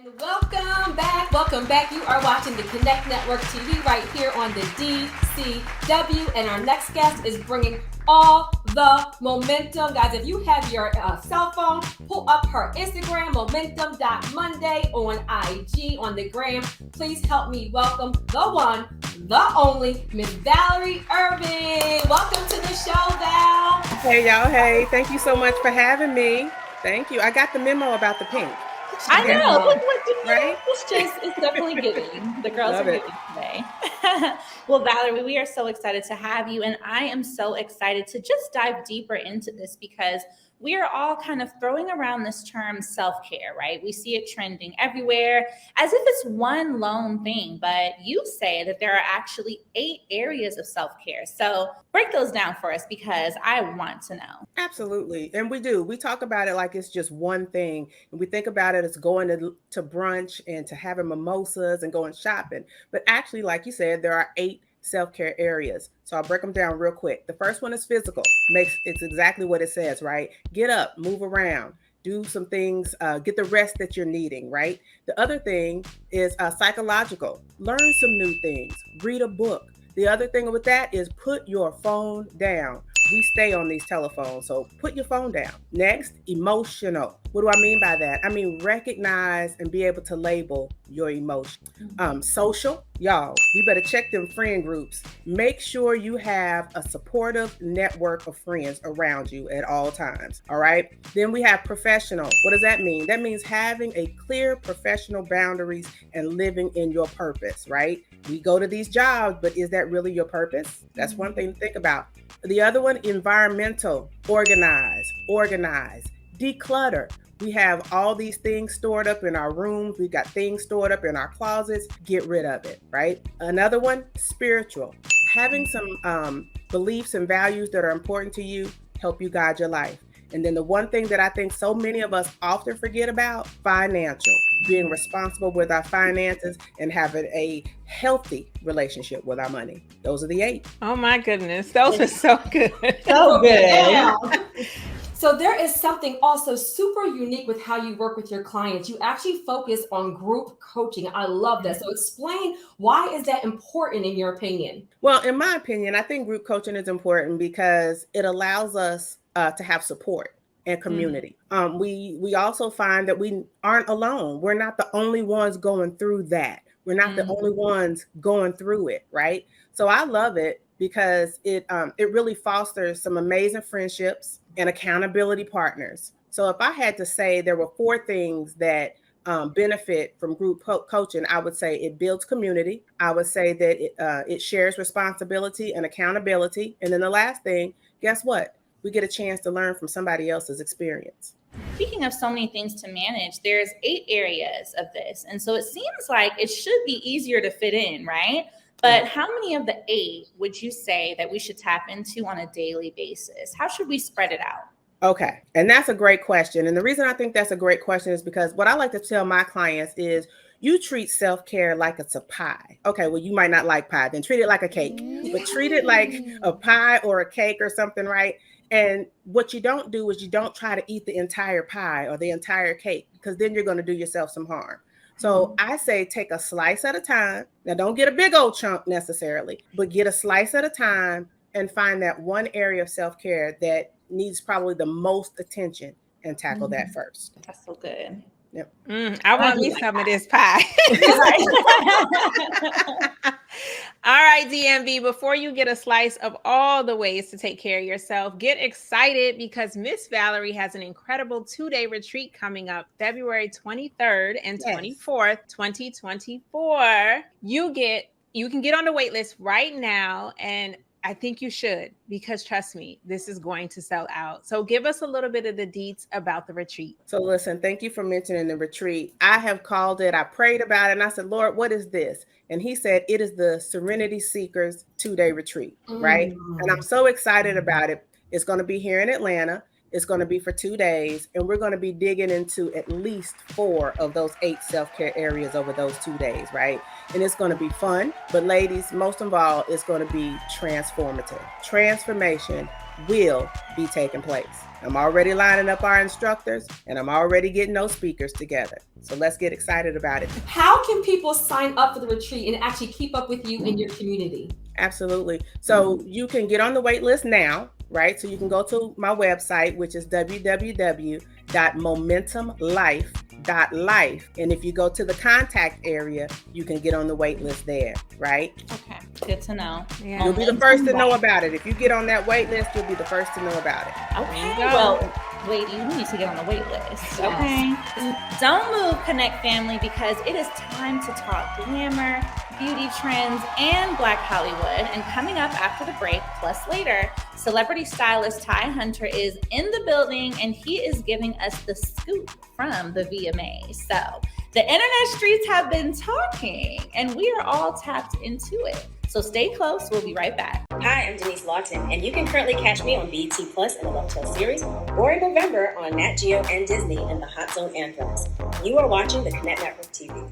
And welcome back. Welcome back. You are watching the Connect Network TV right here on the DCW. And our next guest is bringing all the momentum. Guys, if you have your cell phone, pull up her Instagram, momentum.monday on IG, on the gram. Please help me welcome the one, the only, Miss Valerie Irving. Welcome to the show, Val. Hey, y'all. Hey, thank you so much for having me. Thank you. I got the memo about the pink. I know. Look, right? It's definitely giving. The girls Love are it. giving today. Well, Valerie, we are so excited to have you. And I am so excited to just dive deeper into this because we are all kind of throwing around this term self-care, right? We see it trending everywhere as if it's one lone thing, but you say that there are actually 8 areas of self-care. So break those down for us because I want to know. Absolutely. And we do. We talk about it like it's just one thing. And we think about it as going to brunch and to having mimosas and going shopping. But actually, like you said, there are 8 self-care areas. So I'll break them down real quick. The first one is physical. It's exactly what it says, right? Get up, move around, do some things, get the rest that you're needing, right? The other thing is psychological. Learn some new things, read a book. The other thing with that is put your phone down. We stay on these telephones, so put your phone down. Next, emotional. What do I mean by that? I mean, recognize and be able to label your emotion. Social, y'all, we better check them friend groups. Make sure you have a supportive network of friends around you at all times, all right? Then we have professional. What does that mean? That means having a clear professional boundaries and living in your purpose, right? We go to these jobs, but is that really your purpose? That's one thing to think about. The other one, environmental. Organize, declutter. We have all these things stored up in our rooms. We got things stored up in our closets. Get rid of it, right? Another one, spiritual. Having some beliefs and values that are important to you help you guide your life. And then the one thing that I think so many of us often forget about, financial. Being responsible with our finances and having a healthy relationship with our money. Those are the 8. Oh my goodness. Those are so good. So good. Yeah. So there is something also super unique with how you work with your clients. You actually focus on group coaching. I love that. So explain, why is that important in your opinion? Well, in my opinion, I think group coaching is important because it allows us to have support and community. We also find that we aren't alone. We're not the only ones going through that. We're not the only ones going through it, right? So I love it because it really fosters some amazing friendships and accountability partners. So if I had to say there were 4 things that benefit from group coaching, I would say it builds community. I would say that it shares responsibility and accountability. And then the last thing, guess what? We get a chance to learn from somebody else's experience. Speaking of so many things to manage, there's 8 areas of this. And so it seems like it should be easier to fit in, right? But how many of the 8 would you say that we should tap into on a daily basis? How should we spread it out? Okay. And that's a great question. And the reason I think that's a great question is because what I like to tell my clients is you treat self-care like it's a pie. Okay, well, you might not like pie, then treat it like a cake, but treat it like a pie or a cake or something, right? And what you don't do is you don't try to eat the entire pie or the entire cake, because then you're going to do yourself some harm. So I say take a slice at a time. Now, don't get a big old chunk necessarily, but get a slice at a time and find that one area of self-care that needs probably the most attention and tackle that first. That's so good. Yep. I want me some of this pie. All right, DMV, before you get a slice of all the ways to take care of yourself, get excited because Miss Valerie has an incredible 2-day retreat coming up February 23rd and 24th, 2024. You can get on the wait list right now, and I think you should, because trust me, this is going to sell out. So give us a little bit of the deets about the retreat. So listen, thank you for mentioning the retreat. I have called it, I prayed about it, and I said, Lord, what is this? And he said, it is the Serenity Seekers 2-day retreat, right? And I'm so excited about it. It's going to be here in Atlanta. It's going to be for 2 days, and we're going to be digging into at least 4 of those 8 self-care areas over those 2 days, right? And it's going to be fun, but ladies, most of all, it's going to be transformative. Transformation will be taking place. I'm already lining up our instructors, and I'm already getting those speakers together. So let's get excited about it. How can people sign up for the retreat and actually keep up with you in your community? Absolutely. So you can get on the wait list now, right? So you can go to my website, which is www.momentumlife.life. And if you go to the contact area, you can get on the wait list there, right? Okay, good to know. Yeah. You'll be the first to know about it. If you get on that wait list, you'll be the first to know about it. Okay, well, ladies, we need to get on the wait list. Okay. Don't move, Connect family, because it is time to talk glamour, beauty trends, and Black Hollywood. And coming up after the break, plus later, celebrity stylist Ty Hunter is in the building, and he is giving us the scoop from the VMA. So the internet streets have been talking, and we are all tapped into it. So stay close. We'll be right back. Hi, I'm Denise Lawton, and you can currently catch me on BET Plus in the Love Tale series, or in November on Nat Geo and Disney in the Hot Zone Anthems. You are watching the Connect Network TV.